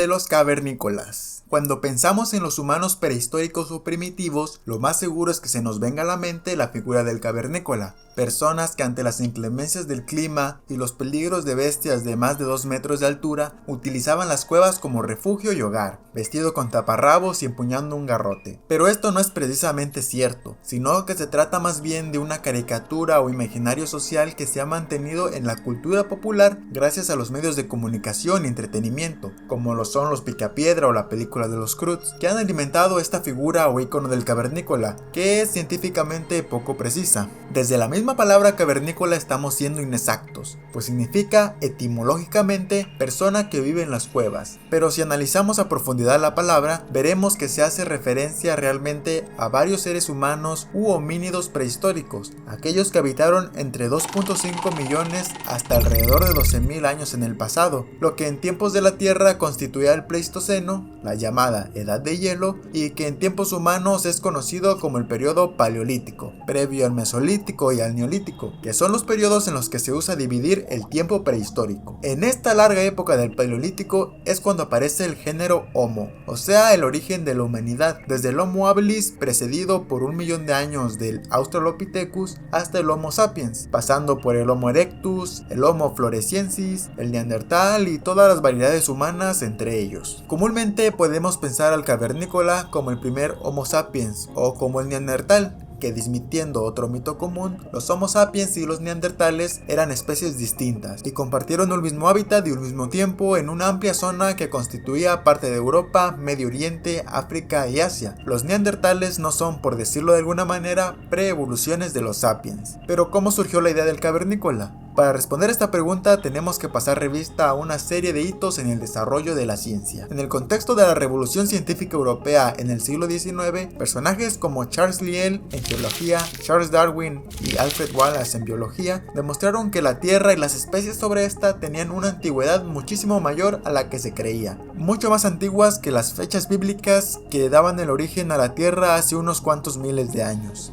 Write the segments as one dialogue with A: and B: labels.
A: de los cavernícolas. Cuando pensamos en los humanos prehistóricos o primitivos, lo más seguro es que se nos venga a la mente la figura del cavernícola. Personas que ante las inclemencias del clima y los peligros de bestias de más de 2 metros de altura, utilizaban las cuevas como refugio y hogar, vestido con taparrabos y empuñando un garrote. Pero esto no es precisamente cierto, sino que se trata más bien de una caricatura o imaginario social que se ha mantenido en la cultura popular gracias a los medios de comunicación y entretenimiento, como lo son los Picapiedra o la película de los Croods, que han alimentado esta figura o icono del cavernícola, que es científicamente poco precisa. Desde la misma palabra cavernícola estamos siendo inexactos, pues significa etimológicamente persona que vive en las cuevas, pero si analizamos a profundidad la palabra, veremos que se hace referencia realmente a varios seres humanos u homínidos prehistóricos, aquellos que habitaron entre 2.5 millones hasta alrededor de 12.000 años en el pasado, lo que en tiempos de la Tierra constituía el Pleistoceno, la llamada Edad de Hielo, y que en tiempos humanos es conocido como el periodo Paleolítico, previo al Mesolítico y al Neolítico, que son los periodos en los que se usa dividir el tiempo prehistórico. En esta larga época del Paleolítico es cuando aparece el género Homo, o sea, el origen de la humanidad, desde el Homo habilis, precedido por 1 millón de años del Australopithecus, hasta el Homo sapiens, pasando por el Homo erectus, el Homo floresiensis, el Neandertal y todas las variedades humanas entre ellos. Comúnmente podemos pensar al cavernícola como el primer Homo sapiens o como el Neandertal, que desmintiendo otro mito común, los Homo sapiens y los neandertales eran especies distintas y compartieron un mismo hábitat y un mismo tiempo en una amplia zona que constituía parte de Europa, Medio Oriente, África y Asia. Los neandertales no son, por decirlo de alguna manera, preevoluciones de los sapiens. Pero ¿cómo surgió la idea del cavernícola? Para responder esta pregunta tenemos que pasar revista a una serie de hitos en el desarrollo de la ciencia. En el contexto de la revolución científica europea en el siglo XIX, personajes como Charles Lyell en geología, Charles Darwin y Alfred Wallace en biología demostraron que la Tierra y las especies sobre esta tenían una antigüedad muchísimo mayor a la que se creía, mucho más antiguas que las fechas bíblicas que daban el origen a la Tierra hace unos cuantos miles de años.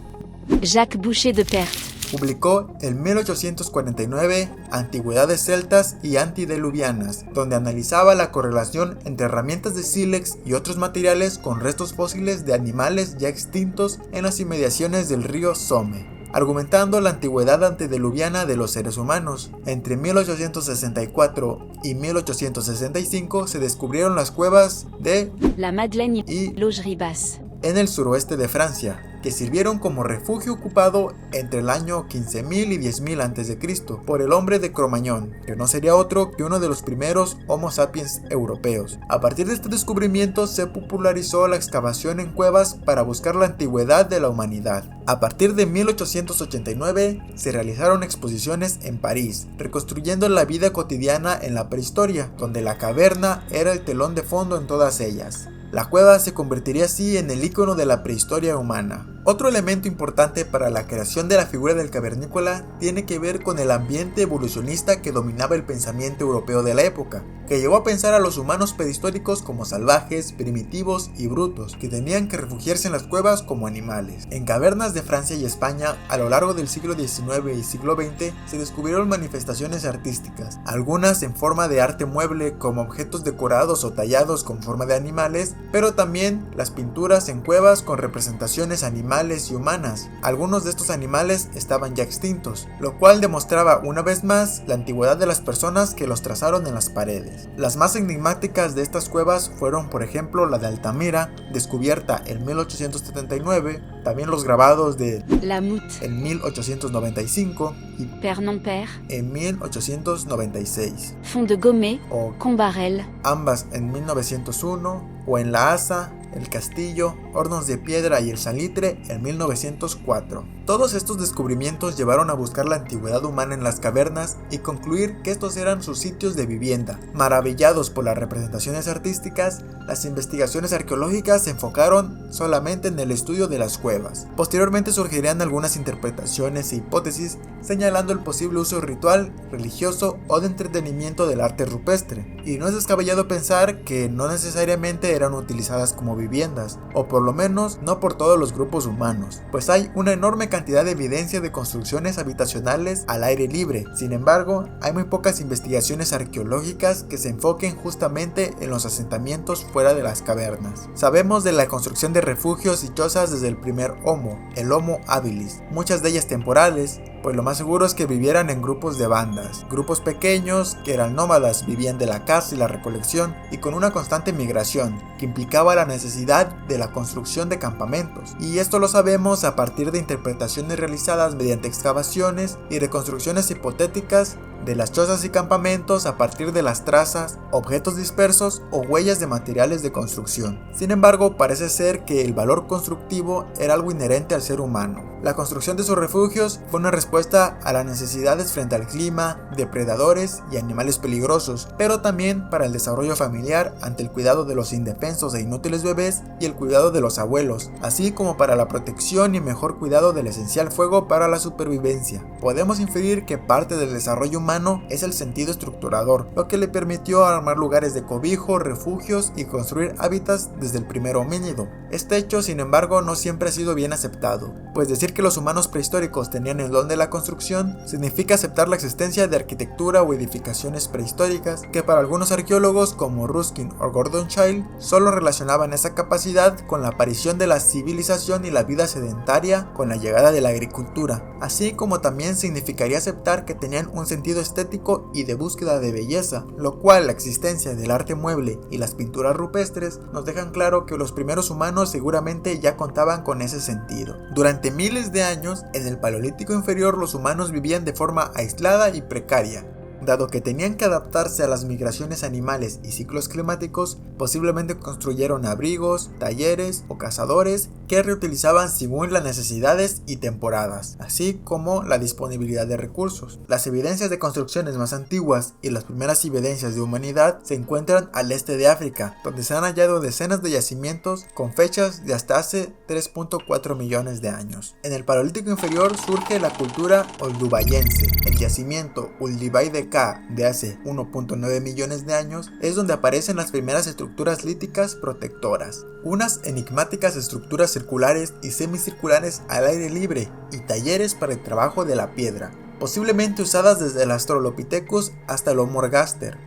B: Jacques Boucher de Perthes
A: publicó en 1849 Antigüedades celtas y antediluvianas, donde analizaba la correlación entre herramientas de sílex y otros materiales con restos fósiles de animales ya extintos en las inmediaciones del río Somme, argumentando la antigüedad antediluviana de los seres humanos. Entre 1864 y 1865 se descubrieron las cuevas de
B: La Madeleine
A: y
B: Logeribas
A: en el suroeste de Francia, que sirvieron como refugio ocupado entre el año 15.000 y 10.000 a.C. por el hombre de Cro-Magnon, que no sería otro que uno de los primeros Homo sapiens europeos. A partir de este descubrimiento se popularizó la excavación en cuevas para buscar la antigüedad de la humanidad. A partir de 1889 se realizaron exposiciones en París, reconstruyendo la vida cotidiana en la prehistoria, donde la caverna era el telón de fondo en todas ellas. La cueva se convertiría así en el icono de la prehistoria humana. Otro elemento importante para la creación de la figura del cavernícola tiene que ver con el ambiente evolucionista que dominaba el pensamiento europeo de la época, que llevó a pensar a los humanos prehistóricos como salvajes, primitivos y brutos, que tenían que refugiarse en las cuevas como animales. En cavernas de Francia y España, a lo largo del siglo XIX y siglo XX, se descubrieron manifestaciones artísticas, algunas en forma de arte mueble como objetos decorados o tallados con forma de animales, pero también las pinturas en cuevas con representaciones animales y humanas. Algunos de estos animales estaban ya extintos, lo cual demostraba una vez más la antigüedad de las personas que los trazaron en las paredes. Las más enigmáticas de estas cuevas fueron, por ejemplo, la de Altamira, descubierta en 1879, también los grabados de
B: La Mout
A: en 1895 y
B: Père non Père,
A: en 1896,
B: Fond de Gomet,
A: o
B: Combarel,
A: ambas en 1901, o en la Asa, el Castillo, Hornos de Piedra y el Salitre en 1904. Todos estos descubrimientos llevaron a buscar la antigüedad humana en las cavernas y concluir que estos eran sus sitios de vivienda. Maravillados por las representaciones artísticas, las investigaciones arqueológicas se enfocaron solamente en el estudio de las cuevas. Posteriormente surgirían algunas interpretaciones e hipótesis señalando el posible uso ritual, religioso o de entretenimiento del arte rupestre. Y no es descabellado pensar que no necesariamente eran utilizadas como viviendas, o por lo menos no por todos los grupos humanos, pues hay una enorme cantidad de evidencia de construcciones habitacionales al aire libre. Sin embargo, hay muy pocas investigaciones arqueológicas que se enfoquen justamente en los asentamientos fuera de las cavernas. Sabemos de la construcción de refugios y chozas desde el primer Homo, el Homo habilis, muchas de ellas temporales, pues lo más seguro es que vivieran en grupos de bandas, grupos pequeños que eran nómadas, vivían de la caza y la recolección y con una constante migración, que implicaba la necesidad de la construcción de campamentos. Y esto lo sabemos a partir de interpretaciones realizadas mediante excavaciones y reconstrucciones hipotéticas de las chozas y campamentos a partir de las trazas, objetos dispersos o huellas de materiales de construcción. Sin embargo, parece ser que el valor constructivo era algo inherente al ser humano. La construcción de sus refugios fue una respuesta a las necesidades frente al clima, depredadores y animales peligrosos, pero también para el desarrollo familiar ante el cuidado de los indefensos e inútiles bebés y el cuidado de los abuelos, así como para la protección y mejor cuidado del esencial fuego para la supervivencia. Podemos inferir que parte del desarrollo humano es el sentido estructurador, lo que le permitió armar lugares de cobijo, refugios y construir hábitats desde el primer homínido. Este hecho, sin embargo, no siempre ha sido bien aceptado, pues decir que los humanos prehistóricos tenían el don de la construcción significa aceptar la existencia de arquitectura o edificaciones prehistóricas que para algunos arqueólogos como Ruskin o Gordon Childe solo relacionaban esa capacidad con la aparición de la civilización y la vida sedentaria con la llegada de la agricultura, así como también significaría aceptar que tenían un sentido estético y de búsqueda de belleza, lo cual la existencia del arte mueble y las pinturas rupestres nos dejan claro que los primeros humanos seguramente ya contaban con ese sentido. Durante miles de años, en el Paleolítico inferior los humanos vivían de forma aislada y precaria. Dado que tenían que adaptarse a las migraciones animales y ciclos climáticos, posiblemente construyeron abrigos, talleres o cazadores que reutilizaban según las necesidades y temporadas, así como la disponibilidad de recursos. Las evidencias de construcciones más antiguas y las primeras evidencias de humanidad se encuentran al este de África, donde se han hallado decenas de yacimientos con fechas de hasta hace 3.4 millones de años. En el Paleolítico inferior surge la cultura oldubayense. El yacimiento Uldibay de de hace 1.9 millones de años es donde aparecen las primeras estructuras líticas protectoras, unas enigmáticas estructuras circulares y semicirculares al aire libre y talleres para el trabajo de la piedra, posiblemente usadas desde el Australopithecus hasta el Homo ergaster.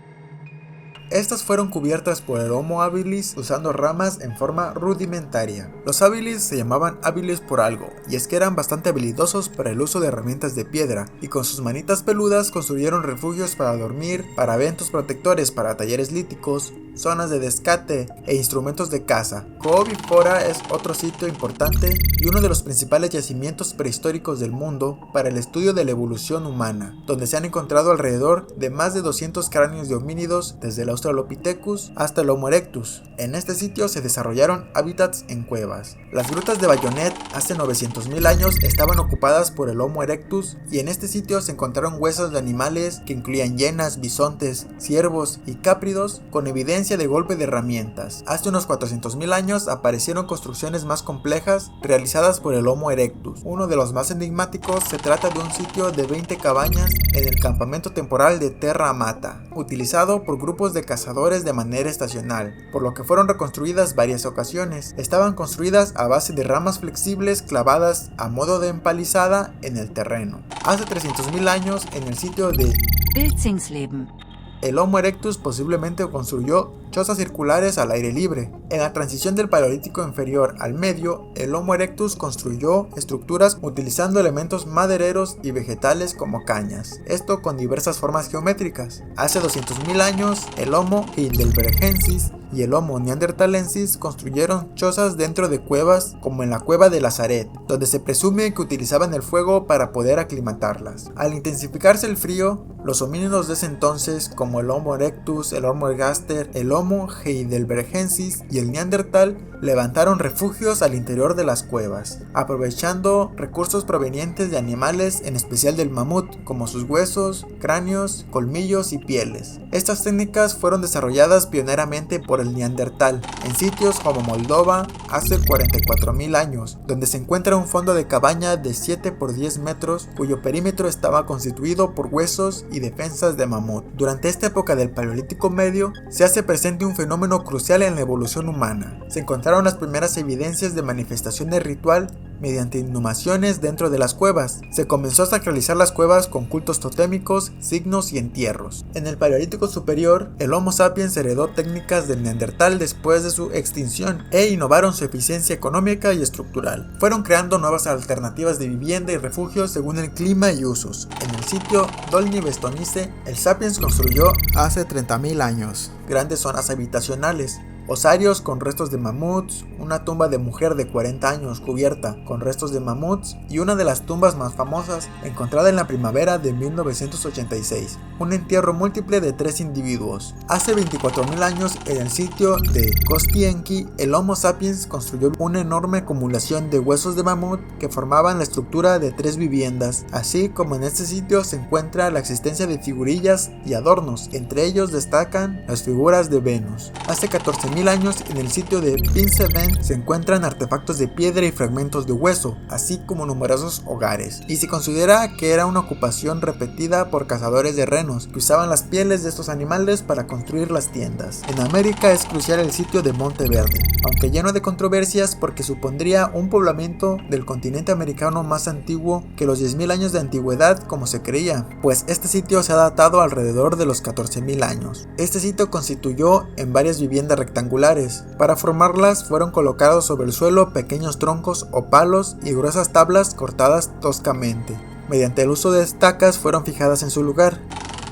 A: Estas fueron cubiertas por el Homo habilis usando ramas en forma rudimentaria. Los habilis se llamaban habilis por algo, y es que eran bastante habilidosos para el uso de herramientas de piedra, y con sus manitas peludas construyeron refugios para dormir, paraventos protectores para talleres líticos, zonas de descate e instrumentos de caza. Coobifora es otro sitio importante y uno de los principales yacimientos prehistóricos del mundo para el estudio de la evolución humana, donde se han encontrado alrededor de más de 200 cráneos de homínidos desde el Australopithecus hasta el Homo erectus. En este sitio se desarrollaron hábitats en cuevas. Las grutas de Bayonet hace 900.000 años estaban ocupadas por el Homo erectus y en este sitio se encontraron huesos de animales que incluían hienas, bisontes, ciervos y cápridos con evidencia de golpe de herramientas. Hace unos 400.000 años aparecieron construcciones más complejas realizadas por el Homo erectus. Uno de los más enigmáticos se trata de un sitio de 20 cabañas en el campamento temporal de Terra Amata, utilizado por grupos de cazadores de manera estacional, por lo que fueron reconstruidas varias ocasiones. Estaban construidas a base de ramas flexibles clavadas a modo de empalizada en el terreno. Hace 300.000 años, en el sitio de
B: Bildungsleben,
A: el Homo erectus posiblemente construyó chozas circulares al aire libre. En la transición del Paleolítico inferior al medio, el Homo erectus construyó estructuras utilizando elementos madereros y vegetales como cañas, esto con diversas formas geométricas. Hace 200.000 años, el Homo heidelbergensis y el Homo neanderthalensis construyeron chozas dentro de cuevas como en la cueva de Lazaret, donde se presume que utilizaban el fuego para poder aclimatarlas. Al intensificarse el frío, los homínidos de ese entonces, como el Homo erectus, el Homo ergaster, el Homo heidelbergensis y el Neandertal, levantaron refugios al interior de las cuevas, aprovechando recursos provenientes de animales, en especial del mamut, como sus huesos, cráneos, colmillos y pieles. Estas técnicas fueron desarrolladas pioneramente por por el Neandertal, en sitios como Moldova hace 44.000 años, donde se encuentra un fondo de cabaña de 7 por 10 metros, cuyo perímetro estaba constituido por huesos y defensas de mamut. Durante esta época del Paleolítico Medio, se hace presente un fenómeno crucial en la evolución humana. Se encontraron las primeras evidencias de manifestaciones ritual mediante inhumaciones dentro de las cuevas. Se comenzó a sacralizar las cuevas con cultos totémicos, signos y entierros. En el Paleolítico Superior, el Homo sapiens heredó técnicas del Neandertal después de su extinción e innovaron su eficiencia económica y estructural. Fueron creando nuevas alternativas de vivienda y refugio según el clima y usos. En el sitio Dolní Bestonice, el sapiens construyó hace 30.000 años grandes zonas habitacionales, osarios con restos de mamuts, una tumba de mujer de 40 años cubierta con restos de mamuts y una de las tumbas más famosas encontrada en la primavera de 1986, un entierro múltiple de 3 individuos. Hace 24.000 años en el sitio de Kostienki, el Homo sapiens construyó una enorme acumulación de huesos de mamut que formaban la estructura de 3 viviendas, así como en este sitio se encuentra la existencia de figurillas y adornos, entre ellos destacan las figuras de Venus. Hace 14.000 años en el sitio de Pinseveen se encuentran artefactos de piedra y fragmentos de hueso, así como numerosos hogares, y se considera que era una ocupación repetida por cazadores de renos que usaban las pieles de estos animales para construir las tiendas. En América es crucial el sitio de Monteverde, aunque lleno de controversias porque supondría un poblamiento del continente americano más antiguo que los 10.000 años de antigüedad como se creía, pues este sitio se ha datado alrededor de los 14.000 años. Este sitio constituyó en varias viviendas rectangulares. Para formarlas fueron colocados sobre el suelo pequeños troncos o palos y gruesas tablas cortadas toscamente. Mediante el uso de estacas fueron fijadas en su lugar.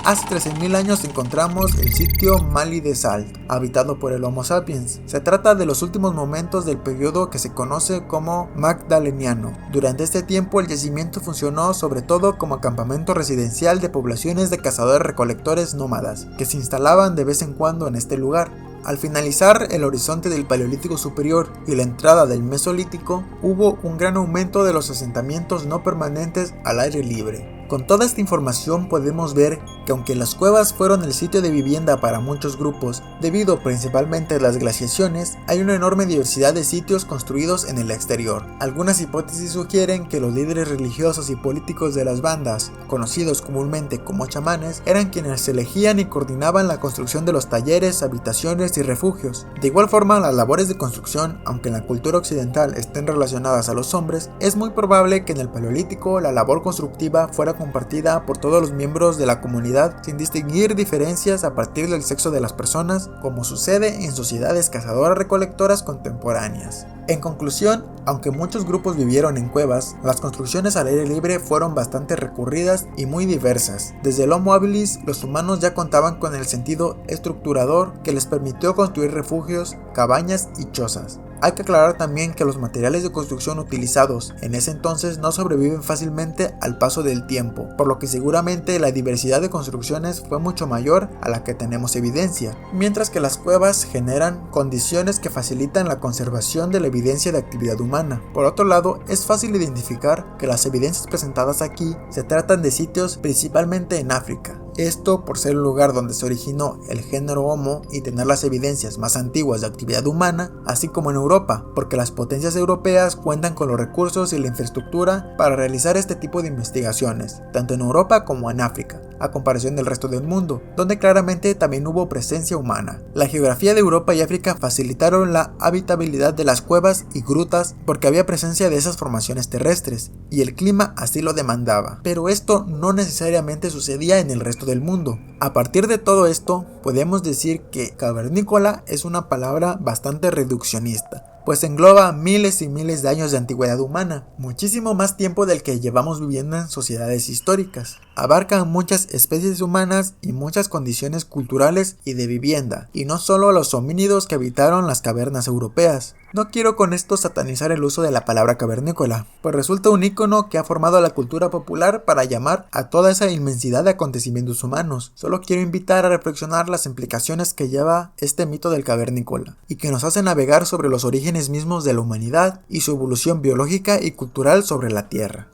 A: Hace 13.000 años encontramos el sitio Mali de Salt, habitado por el Homo sapiens. Se trata de los últimos momentos del periodo que se conoce como Magdaleniano. Durante este tiempo el yacimiento funcionó sobre todo como campamento residencial de poblaciones de cazadores-recolectores nómadas, que se instalaban de vez en cuando en este lugar. Al finalizar el horizonte del Paleolítico Superior y la entrada del Mesolítico, hubo un gran aumento de los asentamientos no permanentes al aire libre. Con toda esta información podemos ver que aunque las cuevas fueron el sitio de vivienda para muchos grupos, debido principalmente a las glaciaciones, hay una enorme diversidad de sitios construidos en el exterior. Algunas hipótesis sugieren que los líderes religiosos y políticos de las bandas, conocidos comúnmente como chamanes, eran quienes elegían y coordinaban la construcción de los talleres, habitaciones y refugios. De igual forma, las labores de construcción, aunque en la cultura occidental estén relacionadas a los hombres, es muy probable que en el Paleolítico la labor constructiva fuera compartida por todos los miembros de la comunidad sin distinguir diferencias a partir del sexo de las personas, como sucede en sociedades cazadoras-recolectoras contemporáneas. En conclusión, aunque muchos grupos vivieron en cuevas, las construcciones al aire libre fueron bastante recurridas y muy diversas. Desde el Homo habilis, los humanos ya contaban con el sentido estructurador que les permitió construir refugios, cabañas y chozas. Hay que aclarar también que los materiales de construcción utilizados en ese entonces no sobreviven fácilmente al paso del tiempo, por lo que seguramente la diversidad de construcciones fue mucho mayor a la que tenemos evidencia, mientras que las cuevas generan condiciones que facilitan la conservación de la evidencia de actividad humana. Por otro lado, es fácil identificar que las evidencias presentadas aquí se tratan de sitios principalmente en África. Esto por ser el lugar donde se originó el género Homo y tener las evidencias más antiguas de actividad humana, así como en Europa, porque las potencias europeas cuentan con los recursos y la infraestructura para realizar este tipo de investigaciones, tanto en Europa como en África, a comparación del resto del mundo, donde claramente también hubo presencia humana. La geografía de Europa y África facilitaron la habitabilidad de las cuevas y grutas porque había presencia de esas formaciones terrestres, y el clima así lo demandaba, pero esto no necesariamente sucedía en el resto del mundo. A partir de todo esto, podemos decir que cavernícola es una palabra bastante reduccionista, pues engloba miles y miles de años de antigüedad humana, muchísimo más tiempo del que llevamos viviendo en sociedades históricas. Abarca muchas especies humanas y muchas condiciones culturales y de vivienda, y no solo a los homínidos que habitaron las cavernas europeas. No quiero con esto satanizar el uso de la palabra cavernícola, pues resulta un icono que ha formado a la cultura popular para llamar a toda esa inmensidad de acontecimientos humanos. Solo quiero invitar a reflexionar las implicaciones que lleva este mito del cavernícola, y que nos hace navegar sobre los orígenes mismos de la humanidad y su evolución biológica y cultural sobre la Tierra.